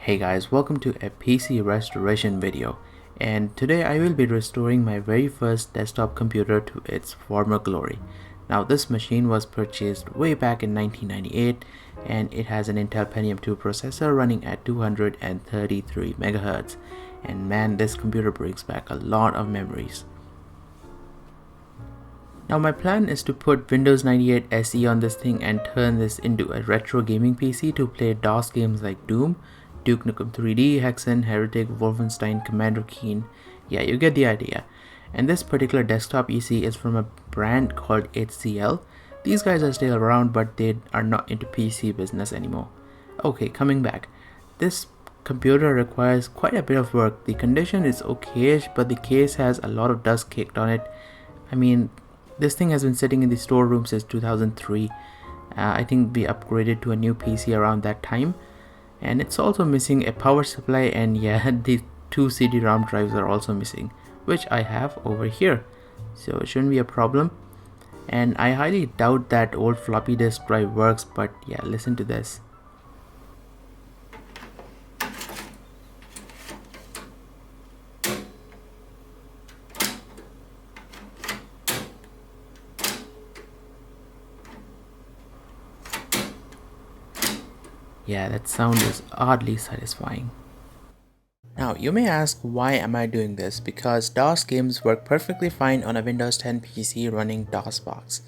Hey guys, welcome to a PC restoration video, and today I will be restoring my very first desktop computer to its former glory. Now this machine was purchased way back in 1998 and it has an Intel Pentium 2 processor running at 233 MHz, and man, this computer brings back a lot of memories. Now my plan is to put Windows 98 SE on this thing and turn this into a retro gaming PC to play DOS games like Doom, Duke Nukem 3D, Hexen, Heretic, Wolfenstein, Commander Keen. Yeah, you get the idea. And this particular desktop PC is from a brand called HCL. These guys are still around, but they are not into PC business anymore. Okay, coming back. This computer requires quite a bit of work. The condition is okayish, but the case has a lot of dust caked on it. I mean, this thing has been sitting in the storeroom since 2003. I think we upgraded to a new PC around that time. And it's also missing a power supply, and yeah, the two CD-ROM drives are also missing, which I have over here, so it shouldn't be a problem. And I highly doubt that old floppy disk drive works, but yeah, listen to this. Yeah, that sound is oddly satisfying. Now, you may ask, why am I doing this? Because DOS games work perfectly fine on a Windows 10 PC running DOSBox.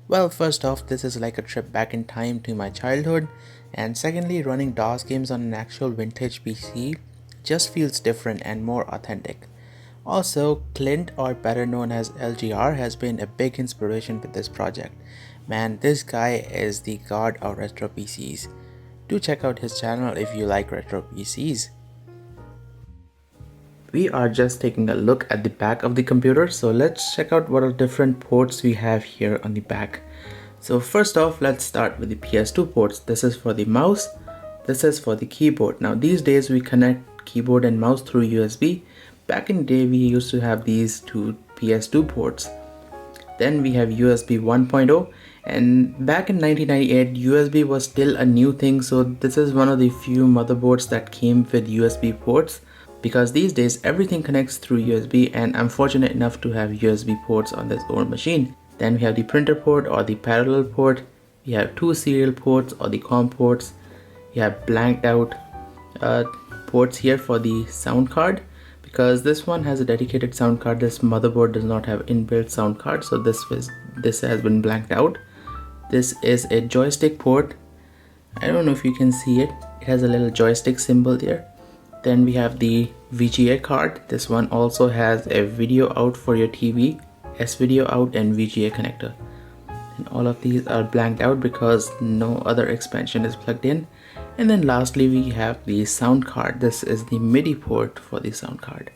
Well, first off, this is like a trip back in time to my childhood, and secondly, running DOS games on an actual vintage PC just feels different and more authentic. Also, Clint, or better known as LGR, has been a big inspiration with this project. Man, this guy is the god of retro PCs. Do check out his channel if you like retro PCs. We are just taking a look at the back of the computer, so let's check out what are different ports we have here on the back. So first off, let's start with the PS2 ports. This is for the mouse, this is for the keyboard. Now these days we connect keyboard and mouse through USB. Back in the day we used to have these two PS2 ports. Then we have USB 1.0, and back in 1998 USB was still a new thing, so this is one of the few motherboards that came with USB ports, because these days everything connects through USB, and I'm fortunate enough to have USB ports on this old machine. Then we have the printer port or the parallel port, we have two serial ports or the COM ports, we have blanked out ports here for the sound card, because this one has a dedicated sound card. This motherboard does not have inbuilt sound card, so this has been blanked out. This is a joystick port. I don't know if you can see it. It has a little joystick symbol there. Then we have the VGA card. This one also has a video out for your TV, S-video out, and VGA connector. And all of these are blanked out because no other expansion is plugged in. And then lastly we have the sound card. This is the MIDI port for the sound card.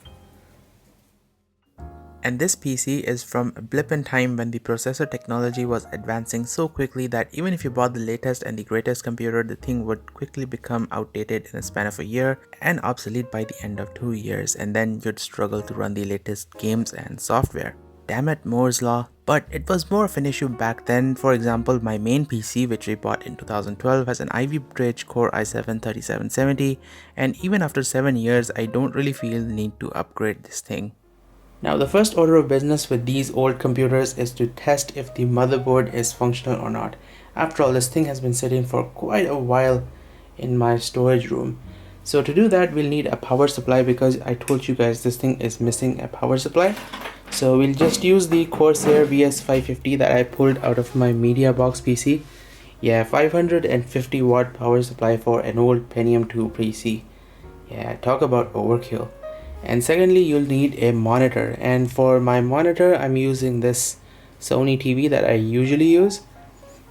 And this PC is from a blip in time when the processor technology was advancing so quickly that even if you bought the latest and the greatest computer, the thing would quickly become outdated in the span of a year and obsolete by the end of 2 years, and then you'd struggle to run the latest games and software. Damn it, Moore's law. But it was more of an issue back then. For example, my main PC, which we bought in 2012, has an Ivy Bridge Core i7-3770, and even after 7 years, I don't really feel the need to upgrade this thing. Now the first order of business with these old computers is to test if the motherboard is functional or not. After all, this thing has been sitting for quite a while in my storage room. So to do that, we'll need a power supply, because I told you guys this thing is missing a power supply. So we'll just use the Corsair VS550 that I pulled out of my media box PC. Yeah, 550 watt power supply for an old Pentium 2 PC. Yeah, talk about overkill. And secondly, you'll need a monitor, and for my monitor I'm using this Sony TV that I usually use.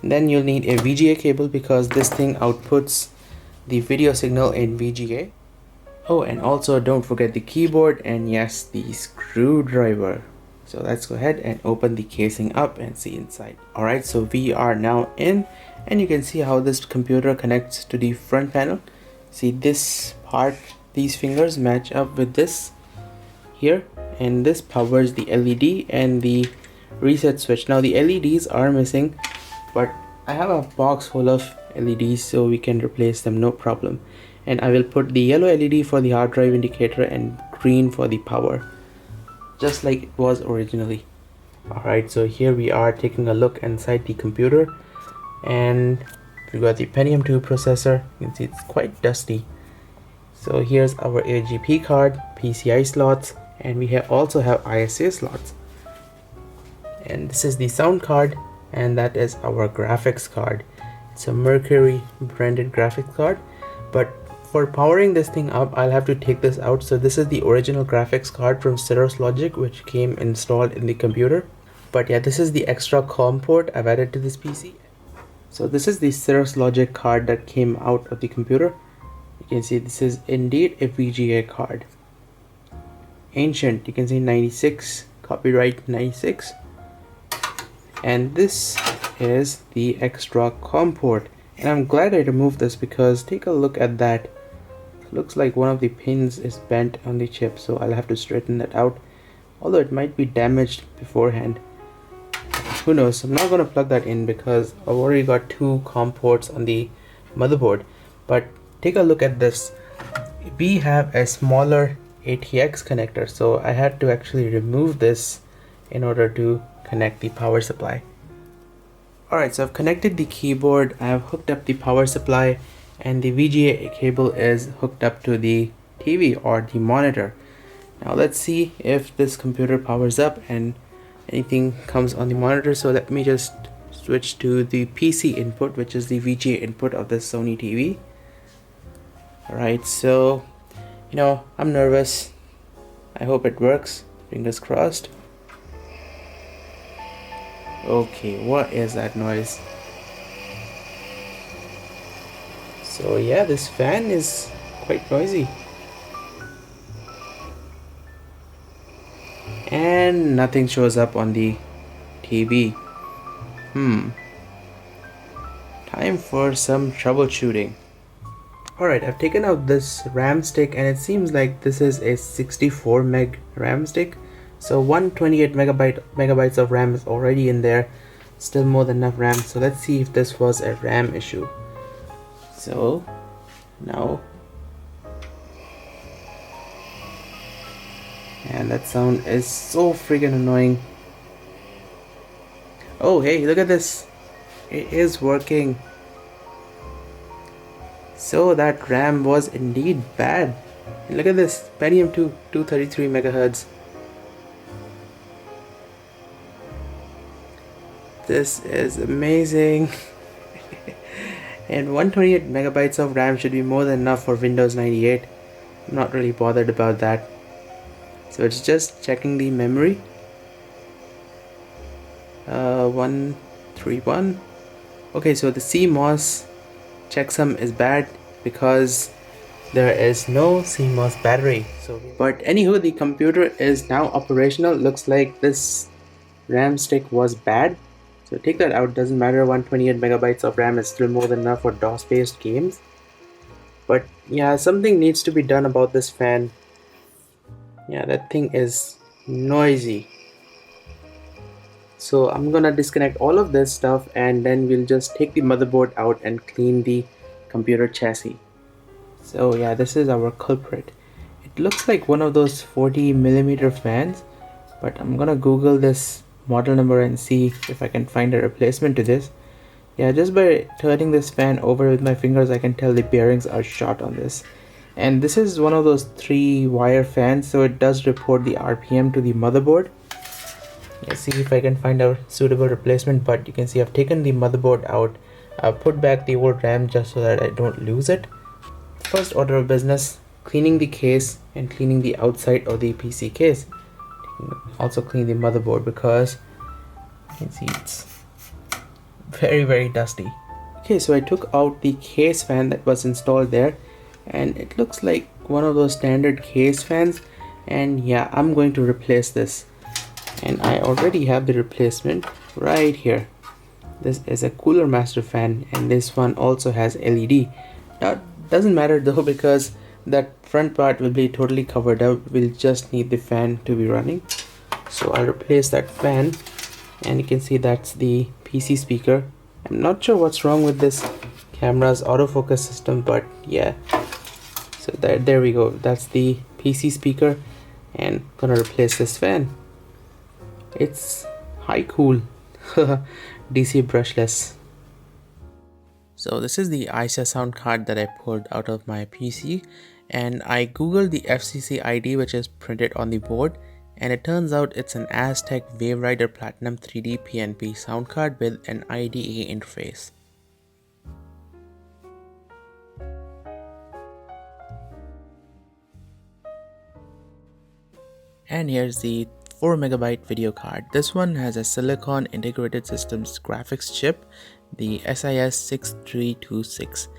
Then you'll need a VGA cable, because this thing outputs the video signal in VGA. Oh, and also don't forget the keyboard, and yes, the screwdriver. So let's go ahead and open the casing up and see inside. Alright, so we are now in, and you can see how this computer connects to the front panel. See, this part, these fingers match up with this here, and this powers the LED and the reset switch. Now the LEDs are missing, but I have a box full of LEDs, so we can replace them, no problem. and I will put the yellow LED for the hard drive indicator and green for the power, just like it was originally. Alright, so here we are taking a look inside the computer, and we got the Pentium 2 processor. You can see it's quite dusty. So here's our AGP card, PCI slots, and we also have ISA slots. And this is the sound card, and that is our graphics card. It's a Mercury branded graphics card, but for powering this thing up, I'll have to take this out. So this is the original graphics card from Cirrus Logic, which came installed in the computer. But yeah, this is the extra COM port I've added to this PC. So this is the Cirrus Logic card that came out of the computer. You can see this is indeed a VGA card. Ancient, you can see 96, copyright 96. And this is the extra COM port. And I'm glad I removed this because take a look at that. It looks like one of the pins is bent on the chip, so I'll have to straighten that out. Although it might be damaged beforehand. Who knows? I'm not going to plug that in because I've already got 2 COM ports on the motherboard. But take a look at this. We have a smaller ATX connector, so I had to actually remove this in order to connect the power supply. Alright, so I've connected the keyboard, I have hooked up the power supply, and the VGA cable is hooked up to the TV or the monitor. Now let's see if this computer powers up and anything comes on the monitor. So let me just switch to the PC input, which is the VGA input of the Sony TV. Alright, so I'm nervous. I hope it works. Fingers crossed. Okay, what is that noise? So yeah, this fan is quite noisy. And nothing shows up on the TV. Time for some troubleshooting. Alright, I've taken out this RAM stick, and it seems like this is a 64 meg RAM stick. So 128 megabytes of RAM is already in there. Still more than enough RAM. So let's see if this was a RAM issue. So now, and that sound is so freaking annoying. Oh hey, look at this. It is working. So that RAM was indeed bad. And look at this, Pentium 2, 233 megahertz. This is amazing. And 128 megabytes of RAM should be more than enough for Windows 98. I'm not really bothered about that. So it's just checking the memory. 131. Okay, so the CMOS checksum is bad because there is no CMOS battery. But anywho, the computer is now operational. Looks like this RAM stick was bad. So take that out, doesn't matter, 128 megabytes of RAM is still more than enough for DOS based games. But yeah, something needs to be done about this fan. Yeah, that thing is noisy. So I'm gonna disconnect all of this stuff, and then we'll just take the motherboard out and clean the computer chassis. So yeah, this is our culprit. It looks like one of those 40mm fans, but I'm gonna Google this model number and see if I can find a replacement to this. Yeah, just by turning this fan over with my fingers, I can tell the bearings are short on this. And this is one of those 3-wire fans, so it does report the RPM to the motherboard. Let's see if I can find a suitable replacement, but you can see I've taken the motherboard out. I've put back the old RAM just so that I don't lose it. First order of business, cleaning the case and cleaning the outside of the PC case. Also clean the motherboard because you can see it's very dusty. Okay, so I took out the case fan that was installed there, and it looks like one of those standard case fans, and yeah, I'm going to replace this. And I already have the replacement right here. This is a Cooler Master fan, and this one also has LED. That doesn't matter though, because that front part will be totally covered up. We'll just need the fan to be running. So I'll replace that fan, and you can see that's the PC speaker. I'm not sure what's wrong with this camera's autofocus system, but yeah, So there we go, that's the PC speaker, and gonna replace this fan. It's high cool. DC brushless. So this is the ISA sound card that I pulled out of my PC, and I googled the FCC ID which is printed on the board, and it turns out it's an Aztech Waverider Platinum 3D PNP sound card with an IDE interface. And here's the 4MB video card. This one has a Silicon Integrated Systems graphics chip, the SIS6326.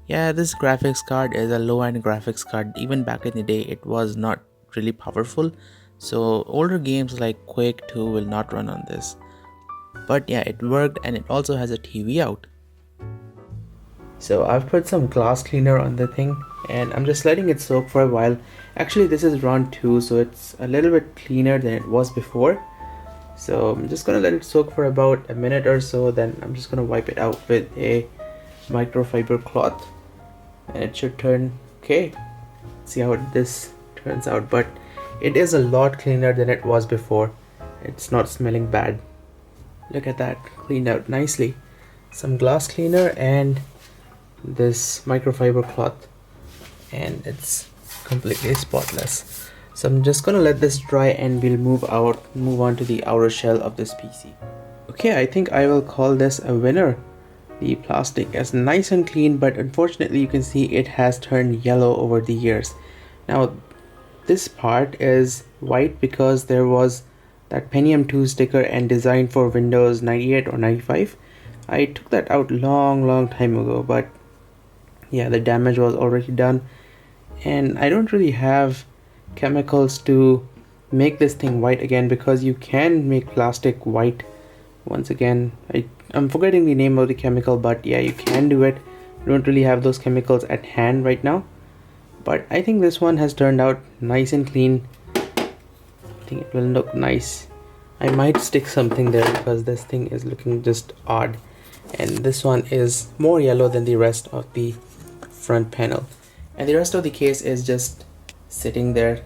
Yeah, this graphics card is a low-end graphics card. Even back in the day, it was not really powerful, so older games like Quake 2 will not run on this. But yeah, it worked, and it also has a TV out. So I've put some glass cleaner on the thing, and I'm just letting it soak for a while. Actually, this is round 2, so it's a little bit cleaner than it was before. So I'm just gonna let it soak for about a minute or so, then I'm just gonna wipe it out with a microfiber cloth, and it should turn okay. See how this turns out, but it is a lot cleaner than it was before. It's not smelling bad. Look at that, cleaned out nicely. Some glass cleaner and this microfiber cloth, and it's completely spotless. So I'm just gonna let this dry, and we'll move on to the outer shell of this PC. Okay, I think I will call this a winner. The plastic is nice and clean, but unfortunately you can see it has turned yellow over the years. Now this part is white because there was that Pentium 2 sticker and designed for Windows 98 or 95. I took that out long time ago, but yeah, the damage was already done, and I don't really have chemicals to make this thing white again, because you can make plastic white once again. I'm forgetting the name of the chemical, but yeah, you can do it. I don't really have those chemicals at hand right now, but I think this one has turned out nice and clean. I think it will look nice. I might stick something there because this thing is looking just odd, and this one is more yellow than the rest of the front panel, and the rest of the case is just sitting there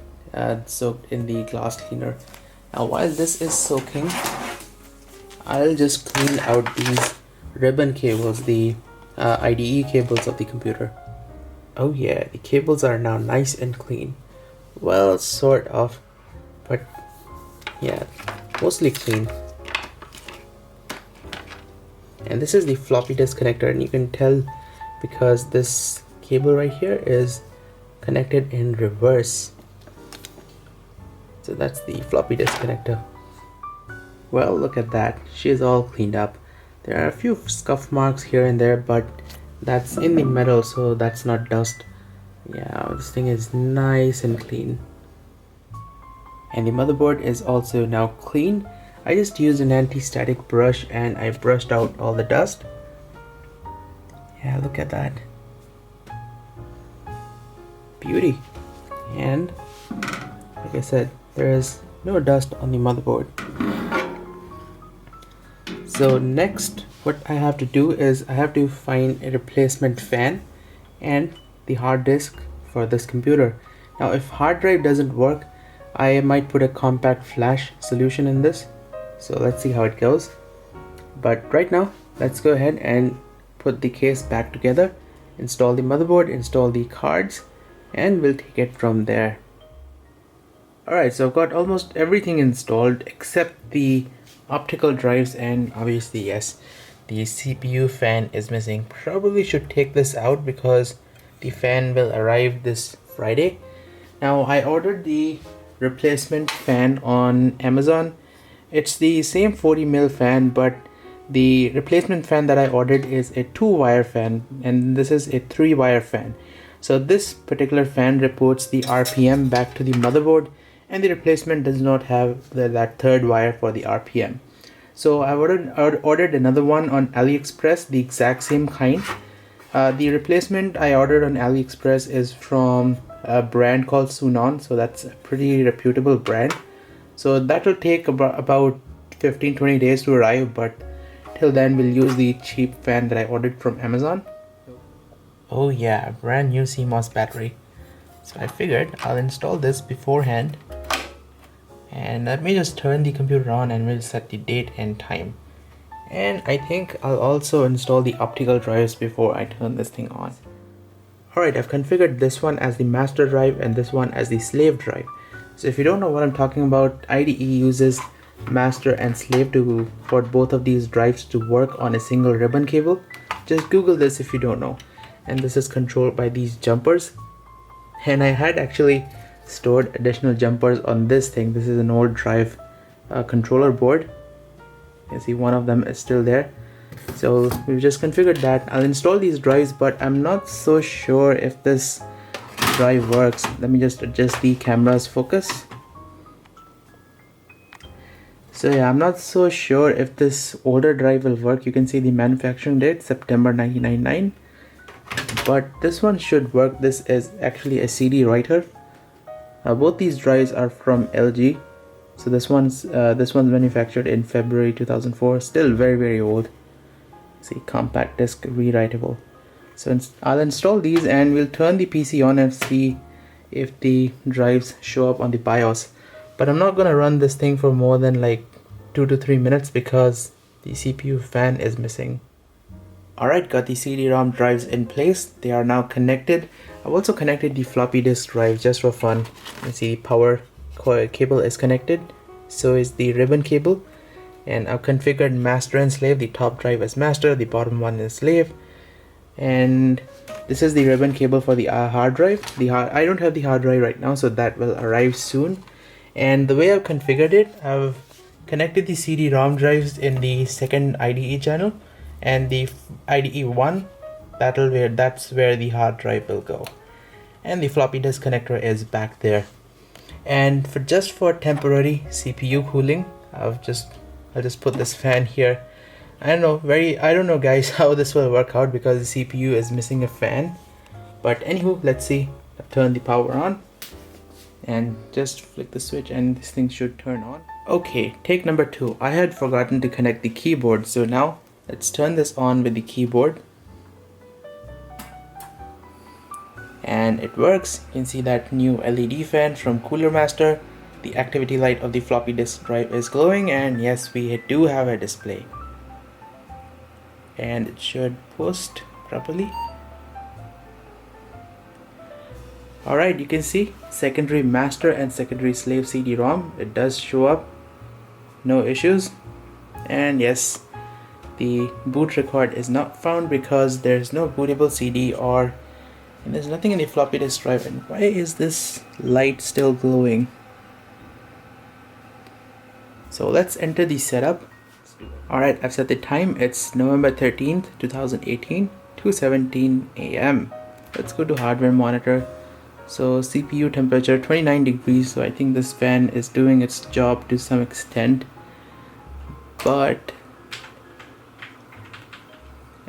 soaked in the glass cleaner. Now while this is soaking, I'll just clean out these ribbon cables, the IDE cables of the computer. Oh yeah, the cables are now nice and clean. Well, sort of, but yeah, mostly clean. And this is the floppy disk connector, and you can tell because this cable right here is connected in reverse. So that's the floppy disk connector. Well, look at that, she is all cleaned up. There are a few scuff marks here and there, but that's in the metal, so that's not dust. Yeah, this thing is nice and clean. And the motherboard is also now clean. I just used an anti-static brush and I brushed out all the dust. Yeah, look at that. Beauty. And like I said, there is no dust on the motherboard. So next, what I have to do is I have to find a replacement fan and the hard disk for this computer. Now if hard drive doesn't work, I might put a compact flash solution in this. So let's see how it goes. But right now, let's go ahead and put the case back together, install the motherboard, install the cards, and we'll take it from there. Alright, so I've got almost everything installed except the optical drives, and obviously yes, the CPU fan is missing. Probably should take this out because the fan will arrive this Friday. Now I ordered the replacement fan on Amazon. It's the same 40mm fan, but the replacement fan that I ordered is a 2-wire fan, and this is a 3-wire fan. So this particular fan reports the RPM back to the motherboard, and the replacement does not have that third wire for the RPM. So I ordered another one on AliExpress, the exact same kind. The replacement I ordered on AliExpress is from a brand called Sunon, so that's a pretty reputable brand. So that will take about 15-20 days to arrive, but till then we'll use the cheap fan that I ordered from Amazon. Oh yeah, brand new CMOS battery. So I figured I'll install this beforehand, and let me just turn the computer on and we'll set the date and time. And I think I'll also install the optical drives before I turn this thing on. Alright, I've configured this one as the master drive and this one as the slave drive. So if you don't know what I'm talking about, IDE uses master and slave for both of these drives to work on a single ribbon cable. Just Google this if you don't know. And this is controlled by these jumpers. And I had actually stored additional jumpers on this thing. This is an old drive controller board. You can see one of them is still there. So we've just configured that. I'll install these drives, but I'm not so sure if this drive works. Let me just adjust the camera's focus. So yeah, I'm not so sure if this older drive will work. You can see the manufacturing date, September 1999. But this one should work. This is actually a CD writer. Both these drives are from LG. So this one's manufactured in February 2004. Still very old. See, compact disc rewritable. So I'll install these and we'll turn the PC on and see if the drives show up on the BIOS. But I'm not gonna run this thing for more than like 2 to 3 minutes because the CPU fan is missing. Alright, got the CD-ROM drives in place. They are now connected. I've also connected the floppy disk drive just for fun. You see power cable is connected. So is the ribbon cable. And I've configured master and slave. The top drive is master, the bottom one is slave. And this is the ribbon cable for the hard drive. I don't have the hard drive right now, so that will arrive soon. And the way I've configured it, I've connected the CD-ROM drives in the second IDE channel, and the IDE 1, that's where the hard drive will go. And the floppy disk connector is back there. And for temporary CPU cooling, I'll just put this fan here. I don't know guys how this will work out because the CPU is missing a fan. But anywho, let's see. I've turned the power on and just flick the switch and this thing should turn on. Okay, take number 2. I had forgotten to connect the keyboard, so now let's turn this on with the keyboard. And it works. You can see that new LED fan from Cooler Master. The activity light of the floppy disk drive is glowing, and yes, we do have a display. And it should post properly. Alright, you can see secondary master and secondary slave CD-ROM. It does show up. No issues. And yes, the boot record is not found because there's no bootable CD and there's nothing in the floppy disk drive. And why is this light still glowing? So let's enter the setup. Alright, I've set the time. It's November 13th, 2018, 2:17 AM. Let's go to hardware monitor. So CPU temperature 29 degrees. So I think this fan is doing its job to some extent. But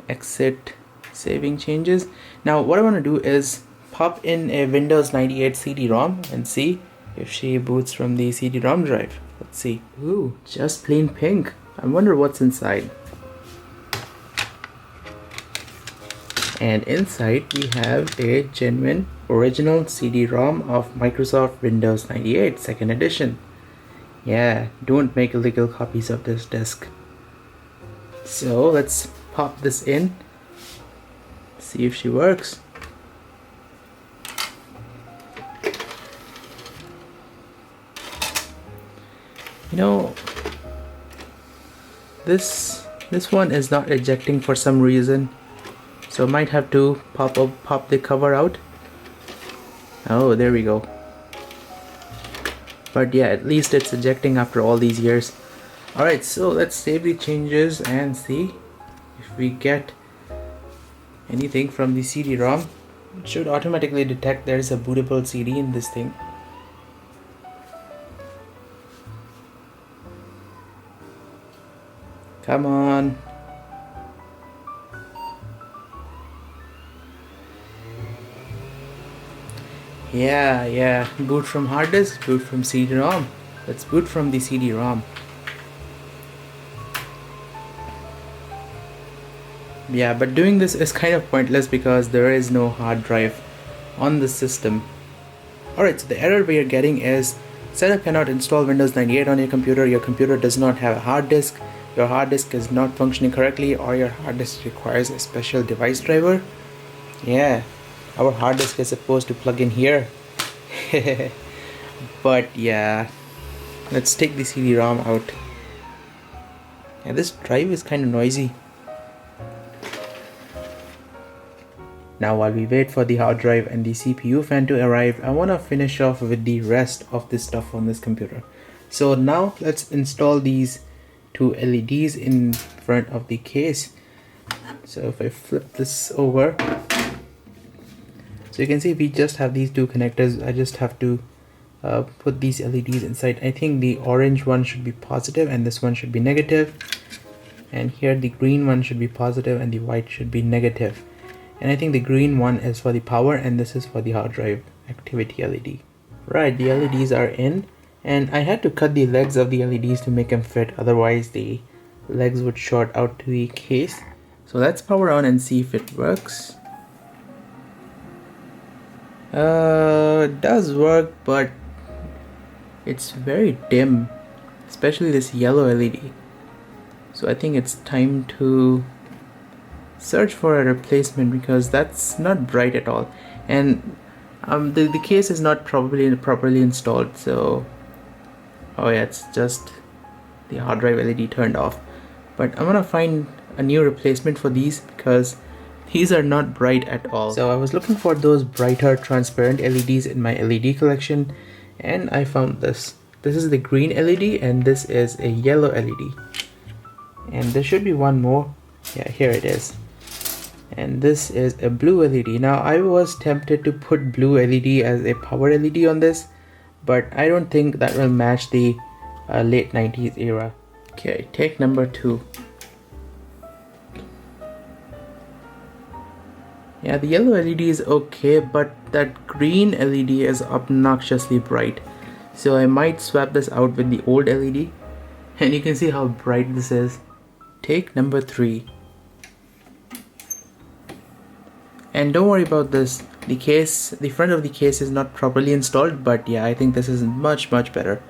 exit saving changes. Now what I want to do is pop in a Windows 98 CD-ROM and see if she boots from the CD-ROM drive. Let's see. Ooh, just plain pink. I wonder what's inside. And inside we have a genuine original CD-ROM of Microsoft Windows 98 2nd edition. Yeah, don't make illegal copies of this disk. So let's pop this in, see if she works. You know, this one is not ejecting for some reason, so I might have to pop the cover out. Oh, there we go. But yeah, at least it's ejecting after all these years. Alright, so let's save the changes and see if we get anything from the CD-ROM. It should automatically detect there's a bootable CD in this thing. Come on. Yeah, boot from hard disk, boot from CD-ROM. Let's boot from the CD-ROM. Yeah, but doing this is kind of pointless because there is no hard drive on the system. Alright, so the error we are getting is setup cannot install Windows 98 on your computer does not have a hard disk, your hard disk is not functioning correctly, or your hard disk requires a special device driver. Yeah, our hard disk is supposed to plug in here. But yeah, let's take the CD-ROM out. Yeah, this drive is kind of noisy. Now while we wait for the hard drive and the CPU fan to arrive, I want to finish off with the rest of this stuff on this computer. So now let's install these two LEDs in front of the case. So if I flip this over, so you can see we just have these two connectors. I just have to put these LEDs inside. I think the orange one should be positive and this one should be negative. And here the green one should be positive and the white should be negative. And I think the green one is for the power and this is for the hard drive activity LED. Right, the LEDs are in, and I had to cut the legs of the LEDs to make them fit, otherwise the legs would short out to the case. So let's power on and see if it works. It does work, but it's very dim, especially this yellow LED. So I think it's time to search for a replacement because that's not bright at all, and the case is not probably properly installed. So oh yeah, it's just the hard drive LED turned off. But I'm gonna find a new replacement for these because these are not bright at all. So I was looking for those brighter transparent LEDs in my LED collection, and I found this. This is the green LED and this is a yellow LED, and there should be one more. Yeah, here it is. And this is a blue LED. Now I was tempted to put blue LED as a power LED on this, but I don't think that will match the late 90s era. Okay, take number 2. Yeah, the yellow LED is okay, but that green LED is obnoxiously bright. So I might swap this out with the old LED, and you can see how bright this is. Take number 3. And don't worry about this, the front of the case is not properly installed, but yeah, I think this is much better.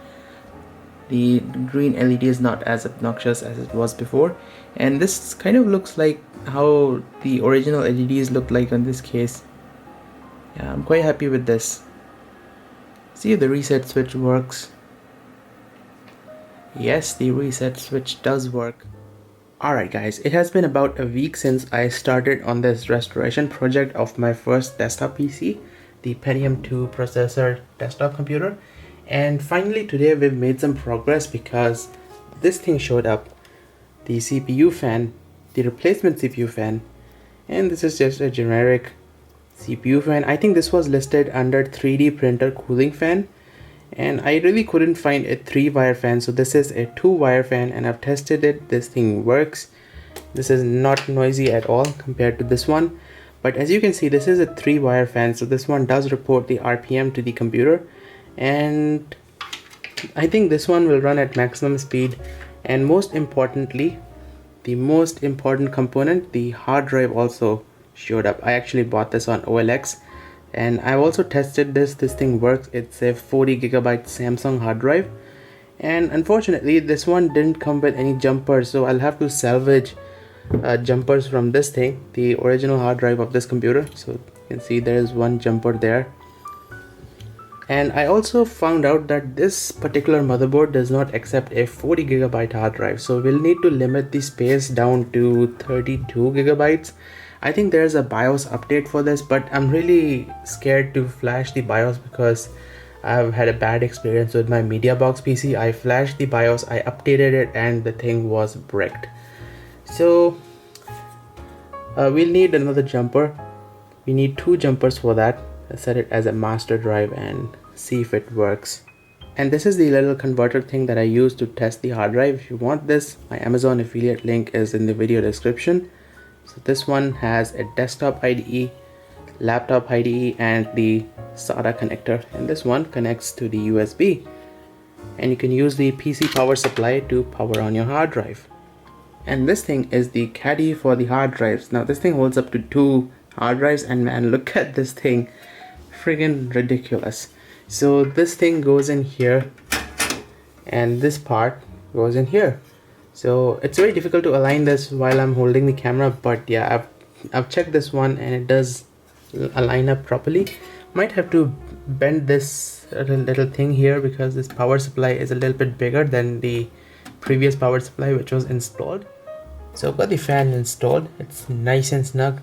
The green LED is not as obnoxious as it was before, and this kind of looks like how the original LEDs looked like on this case. Yeah, I'm quite happy with this. See if the reset switch works. Yes, the reset switch does work. Alright guys, it has been about a week since I started on this restoration project of my first desktop PC, the Pentium 2 processor desktop computer, and finally today we've made some progress because this thing showed up. The CPU fan, the replacement CPU fan, and this is just a generic CPU fan. I think this was listed under 3D printer cooling fan, and I really couldn't find a 3-wire fan, so this is a 2-wire fan, and I've tested it. This thing works. This is not noisy at all compared to this one, but as you can see, this is a 3-wire fan, so this one does report the RPM to the computer, and I think this one will run at maximum speed. And most importantly, the most important component, the hard drive, also showed up. I actually bought this on OLX, and I've also tested this thing works. It's a 40GB Samsung hard drive, and unfortunately this one didn't come with any jumpers, so I'll have to salvage jumpers from this thing, the original hard drive of this computer. So you can see there is one jumper there, and I also found out that this particular motherboard does not accept a 40GB hard drive, so we'll need to limit the space down to 32GB. I think there's a BIOS update for this, but I'm really scared to flash the BIOS because I've had a bad experience with my MediaBox PC. I flashed the BIOS, I updated it, and the thing was bricked. So we'll need another jumper. We need 2 jumpers for that. Let's set it as a master drive and see if it works. And this is the little converter thing that I use to test the hard drive. If you want this, my Amazon affiliate link is in the video description. So this one has a desktop IDE, laptop IDE, and the SATA connector, and this one connects to the USB, and you can use the PC power supply to power on your hard drive. And this thing is the caddy for the hard drives. Now this thing holds up to 2 hard drives, and man, look at this thing, friggin' ridiculous. So this thing goes in here and this part goes in here. So it's very difficult to align this while I'm holding the camera, but yeah, I've checked this one and it does align up properly. Might have to bend this little thing here because this power supply is a little bit bigger than the previous power supply which was installed. So I've got the fan installed. It's nice and snug,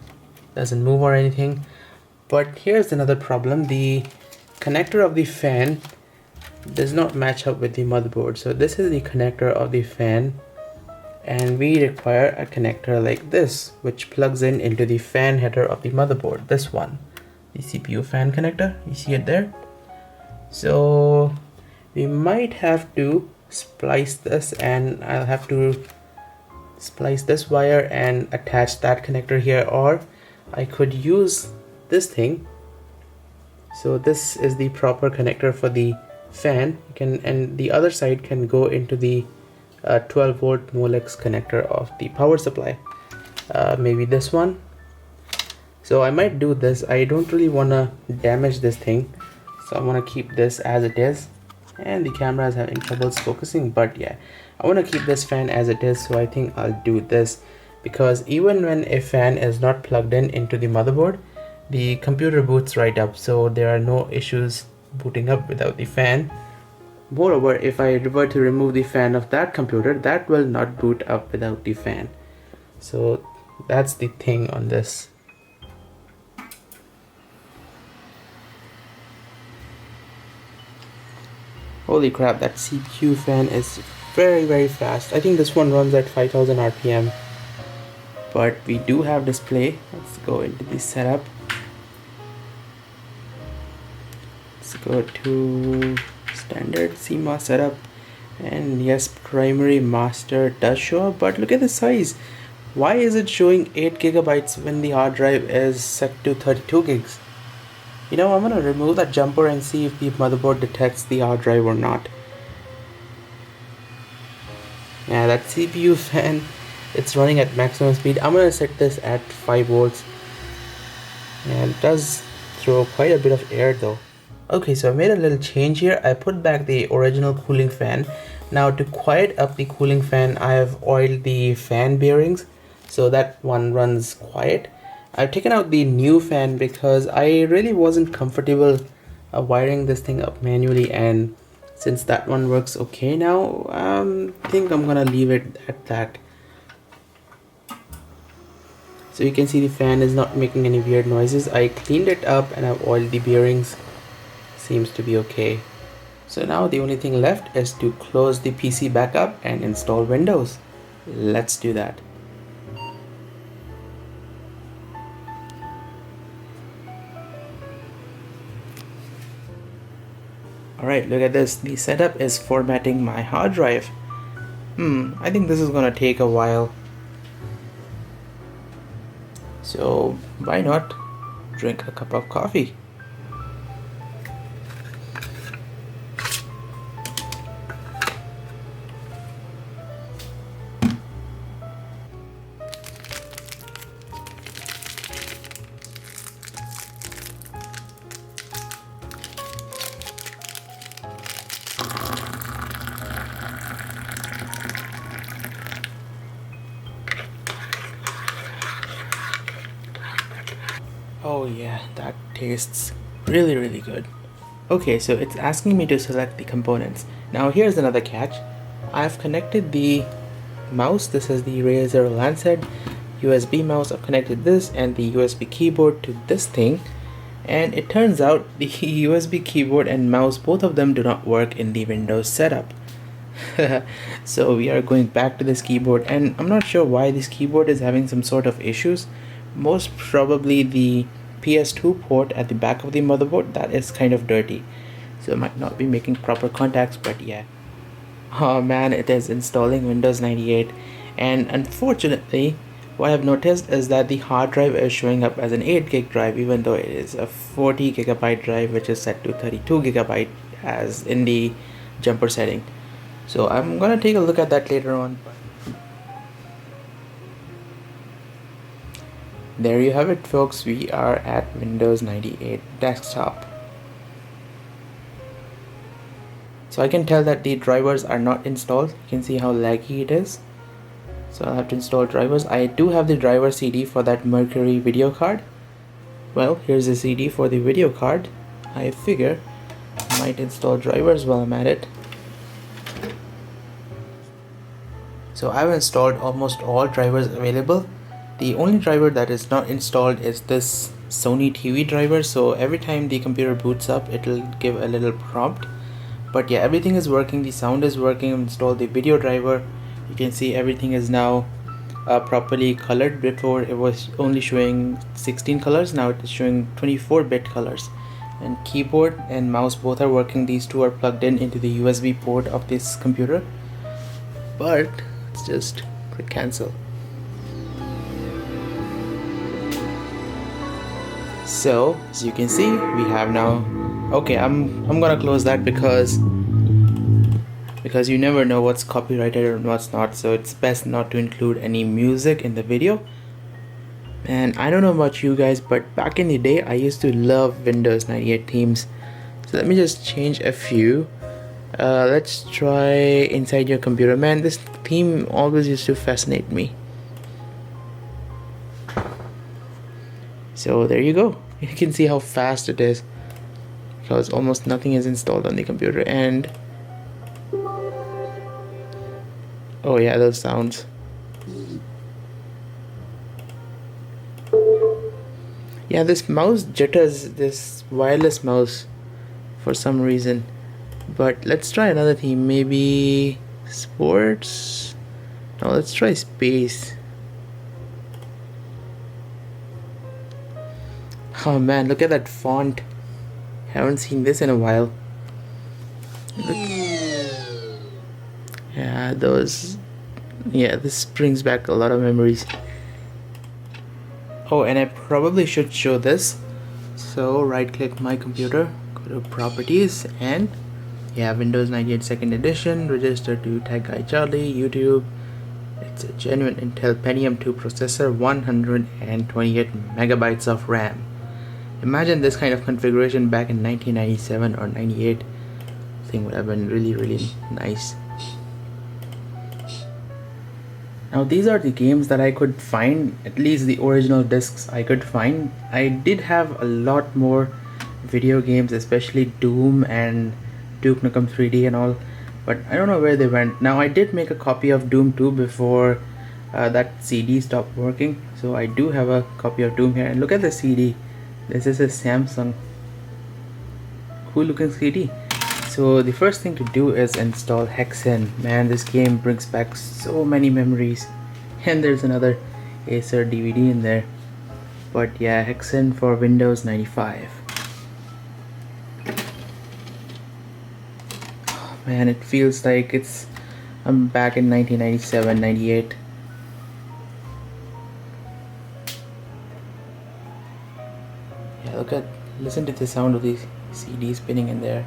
doesn't move or anything. But here's another problem. The connector of the fan does not match up with the motherboard. So this is the connector of the fan, and we require a connector like this which plugs in into the fan header of the motherboard. This one, the CPU fan connector, you see it there. So we might have to splice this, and I'll have to splice this wire and attach that connector here, or I could use this thing. So this is the proper connector for the fan, and the other side can go into the 12 volt Molex connector of the power supply. Maybe this one. So I might do this. I don't really want to damage this thing, so I want to keep this as it is. And the camera is having troubles focusing, but yeah, I want to keep this fan as it is. So I think I'll do this, because even when a fan is not plugged in into the motherboard, the computer boots right up, so there are no issues booting up without the fan. Moreover, if I were to remove the fan of that computer, that will not boot up without the fan. So that's the thing on this. Holy crap, that CPU fan is very fast. I think this one runs at 5000 RPM. But we do have display. Let's go into the setup. Let's go to standard CMOS setup, and yes, primary master does show up, but look at the size. Why is it showing 8 gigabytes when the hard drive is set to 32 gigs? You know, I'm gonna remove that jumper and see if the motherboard detects the hard drive or not. Yeah, that CPU fan, it's running at maximum speed. I'm gonna set this at 5 volts, and it does throw quite a bit of air though. Okay, so I made a little change here. I put back the original cooling fan. Now to quiet up the cooling fan, I have oiled the fan bearings so that one runs quiet. I've taken out the new fan because I really wasn't comfortable wiring this thing up manually, and since that one works okay now, I think I'm gonna leave it at that. So you can see the fan is not making any weird noises. I cleaned it up and I've oiled the bearings. Seems to be okay. So now the only thing left is to close the PC back up and install Windows. Let's do that. Alright, look at this. The setup is formatting my hard drive. I think this is gonna take a while. So why not drink a cup of coffee? Oh yeah, that tastes really good. Okay, so it's asking me to select the components. Now here's another catch. I've connected the mouse. This is the Razer Lancehead USB mouse. I've connected this and the USB keyboard to this thing, and it turns out the USB keyboard and mouse, both of them do not work in the Windows setup. So we are going back to this keyboard, and I'm not sure why this keyboard is having some sort of issues. Most probably the PS2 port at the back of the motherboard, that is kind of dirty, so it might not be making proper contacts. But yeah, oh man, it is installing Windows 98, and unfortunately what I've noticed is that the hard drive is showing up as an 8 gig drive, even though it is a 40 gigabyte drive which is set to 32 gigabyte as in the jumper setting. So I'm gonna take a look at that later on. There you have it, folks. We are at Windows 98 desktop. So I can tell that the drivers are not installed. You can see how laggy it is. So I'll have to install drivers. I do have the driver CD for that Mercury video card. Well, here's the CD for the video card. I figure I might install drivers while I'm at it. So I've installed almost all drivers available. The only driver that is not installed is this Sony TV driver, so every time the computer boots up it'll give a little prompt. But yeah, everything is working, the sound is working. I've installed the video driver. You can see everything is now properly colored. Before it was only showing 16 colors, now it is showing 24-bit colors. And keyboard and mouse both are working. These two are plugged in into the USB port of this computer. But let's just click cancel. So as you can see, we have now, okay, I'm gonna close that because you never know what's copyrighted and what's not, so it's best not to include any music in the video. And I don't know about you guys, but back in the day I used to love Windows 98 themes. So let me just change a few. Let's try Inside Your Computer. Man, this theme always used to fascinate me. So there you go. You can see how fast it is because almost nothing is installed on the computer. And oh yeah, those sounds. Yeah, this mouse jitters, this wireless mouse for some reason. But let's try another theme, maybe sports. No, let's try space. Oh man, look at that font. Haven't seen this in a while. Look. Yeah, this brings back a lot of memories. Oh, and I probably should show this. So right click my computer, go to properties, and yeah, Windows 98 2nd edition, register to Tag Guy Charlie, YouTube. It's a genuine Intel Pentium 2 processor, 128 megabytes of RAM. Imagine this kind of configuration back in 1997 or 98. I think would have been really nice. Now these are the games that I could find, at least the original discs I could find. I did have a lot more video games, especially Doom and Duke Nukem 3D and all, but I don't know where they went. Now I did make a copy of Doom 2 before that CD stopped working, so I do have a copy of Doom here. And look at the CD. This is a Samsung. Cool looking CD. So the first thing to do is install Hexen. Man, this game brings back so many memories. And there's another Acer DVD in there. But yeah, Hexen for Windows 95. Oh, man, it feels like I'm back in 1997, 98. Yeah, listen to the sound of the CD spinning in there.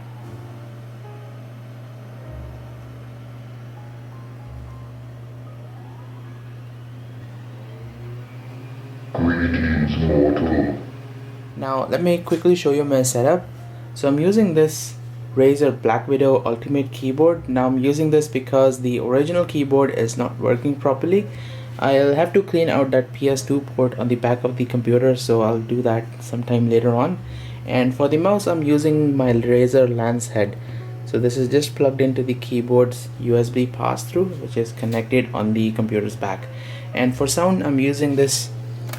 Now let me quickly show you my setup. So I'm using this Razer Blackwidow Ultimate keyboard. Now I'm using this because the original keyboard is not working properly. I'll have to clean out that PS2 port on the back of the computer, so I'll do that sometime later on. And for the mouse, I'm using my Razer Lancehead. So this is just plugged into the keyboard's USB pass-through, which is connected on the computer's back. And for sound, I'm using this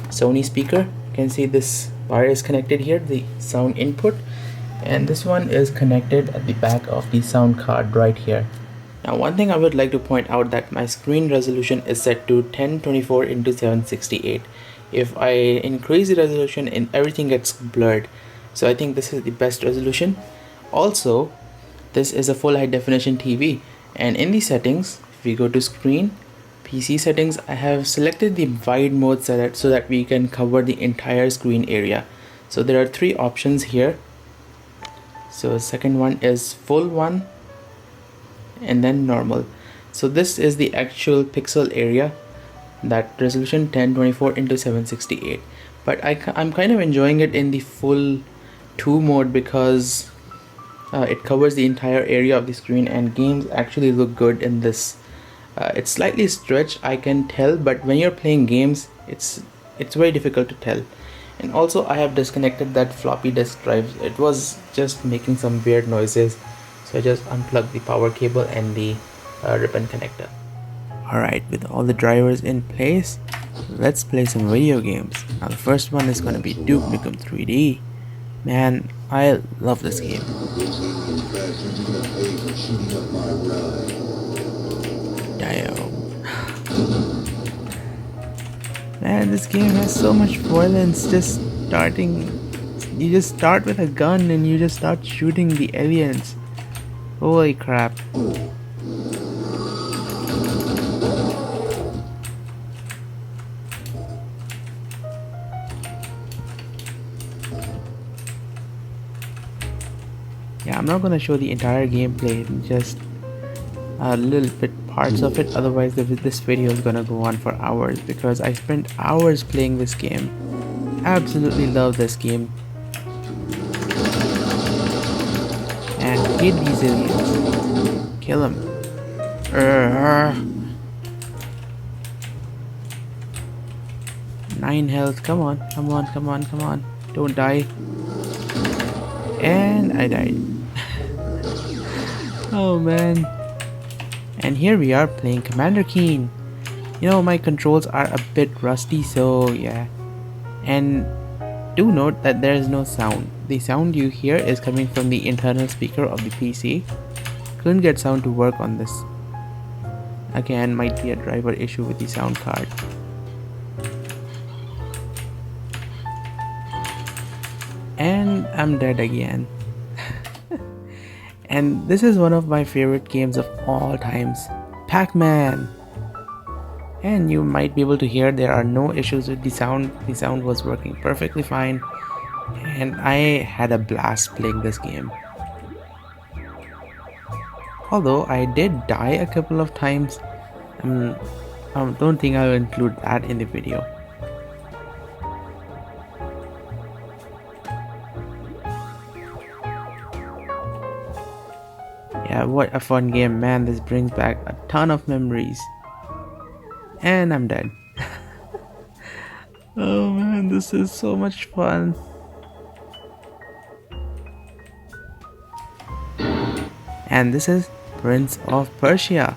Sony speaker. You can see this wire is connected here, the sound input, and this one is connected at the back of the sound card right here. Now one thing I would like to point out that my screen resolution is set to 1024 into 768. If I increase the resolution and everything gets blurred, so I think this is the best resolution. Also, this is a full high definition TV, and in the settings, if we go to screen, PC settings, I have selected the wide mode select so that we can cover the entire screen area. So there are three options here. So second one is full one and then normal. So this is the actual pixel area, that resolution 1024 into 768. But I'm kind of enjoying it in the full 2 mode because It covers the entire area of the screen, and games actually look good in this. It's slightly stretched, I can tell, but when you're playing games, it's very difficult to tell. And also, I have disconnected that floppy disk drive. It was just making some weird noises, so I just unplugged the power cable and the ribbon connector. Alright, with all the drivers in place, let's play some video games. Now the first one is gonna be Duke Nukem 3D. Man, I love this game. Damn. Man, this game has so much violence. You just start with a gun and you just start shooting the aliens. Holy crap. Yeah, I'm not gonna show the entire gameplay, just a little bit parts of it, otherwise this video is gonna go on for hours because I spent hours playing this game. Absolutely love this game. And hate these aliens. Kill them. 9 health, come on, come on, come on, come on. Don't die. And I died. Oh man. And here we are playing Commander Keen. You know, my controls are a bit rusty, so yeah. And do note that there is no sound. The sound you hear is coming from the internal speaker of the PC. Couldn't get sound to work on this. Again, might be a driver issue with the sound card. And I'm dead again. And this is one of my favorite games of all times, Pac-Man. And you might be able to hear there are no issues with the sound. The sound was working perfectly fine. And I had a blast playing this game. Although I did die a couple of times. I don't think I'll include that in the video. Yeah, what a fun game, man. This brings back a ton of memories. And I'm dead. Oh man, this is so much fun. And this is Prince of Persia.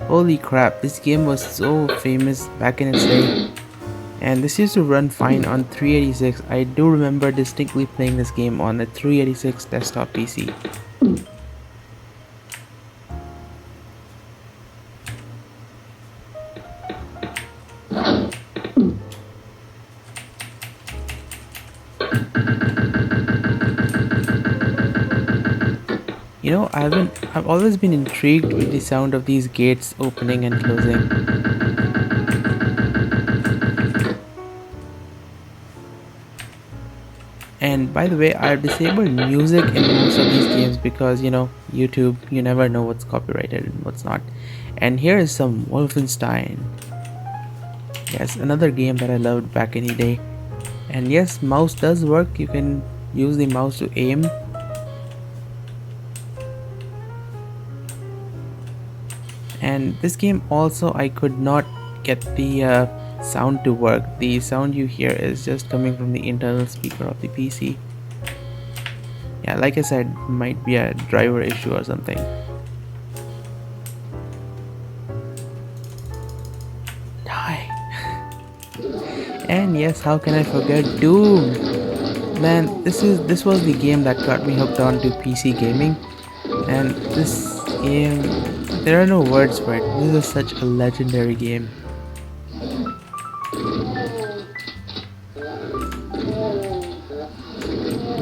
Holy crap, this game was so famous back in its day. And this used to run fine on 386. I do remember distinctly playing this game on a 386 desktop PC. You know, I've always been intrigued with the sound of these gates opening and closing. And by the way, I've disabled music in most of these games because, you know, YouTube, you never know what's copyrighted and what's not. And here is some Wolfenstein. Yes, another game that I loved back in the day. And yes, mouse does work. You can use the mouse to aim. And this game also, I could not get the sound to work. The sound you hear is just coming from the internal speaker of the PC. Yeah, like I said, might be a driver issue or something. Die. And yes, how can I forget Doom? Man, this was the game that got me hooked on to PC gaming. And this game, there are no words for it. This is such a legendary game.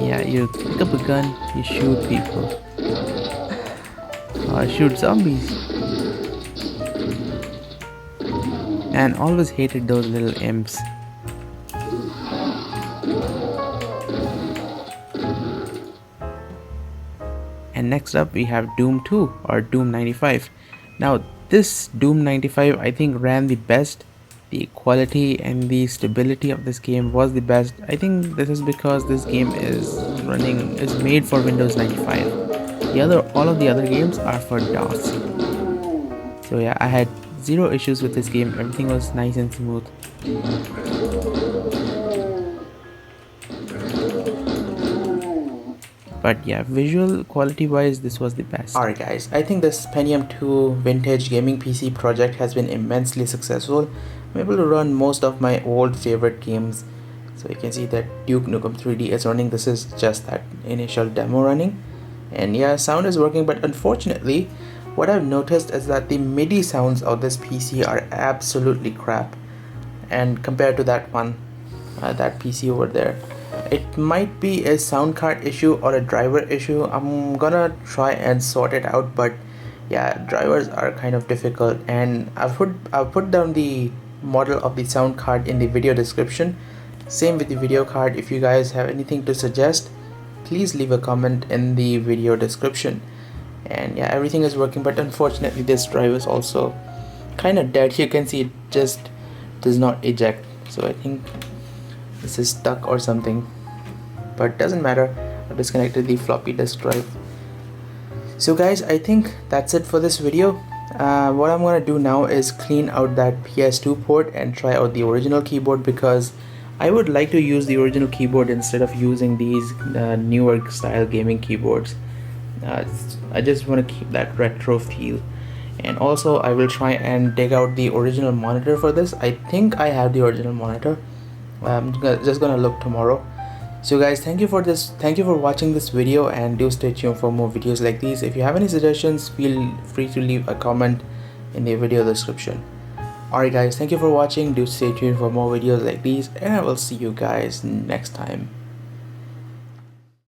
Yeah, you pick up a gun, you shoot people. Or shoot zombies. And always hated those little imps. And next up we have Doom 2 or Doom 95. Now this Doom 95 I think ran the best. The quality and the stability of this game was the best. I think this is because this game is made for Windows 95. all of the other games are for DOS. So yeah, I had zero issues with this game. Everything was nice and smooth. But yeah, visual quality wise, this was the best. Alright guys, I think this Pentium 2 vintage gaming PC project has been immensely successful. I'm able to run most of my old favorite games. So you can see that Duke Nukem 3D is running. This is just that initial demo running. And yeah, sound is working, but unfortunately, what I've noticed is that the MIDI sounds of this PC are absolutely crap. And compared to that one, that PC over there, it might be a sound card issue or a driver issue. I'm gonna try and sort it out, but yeah, drivers are kind of difficult, and I've put down the model of the sound card in the video description. Same with the video card. If you guys have anything to suggest, please leave a comment in the video description. And yeah, everything is working, but unfortunately this drive is also kind of dead. You can see it just does not eject, so I think this is stuck or something, but doesn't matter. I've disconnected the floppy disk drive. So guys, I think that's it for this video. What I'm gonna do now is clean out that PS2 port and try out the original keyboard, because I would like to use the original keyboard instead of using these newer style gaming keyboards. I just want to keep that retro feel. And also I will try and dig out the original monitor for this. I think I have the original monitor. I'm just gonna look tomorrow. So guys, thank you for watching this video, and do stay tuned for more videos like these. If you have any suggestions, feel free to leave a comment in the video description. Alright guys, thank you for watching. Do stay tuned for more videos like these, and I will see you guys next time.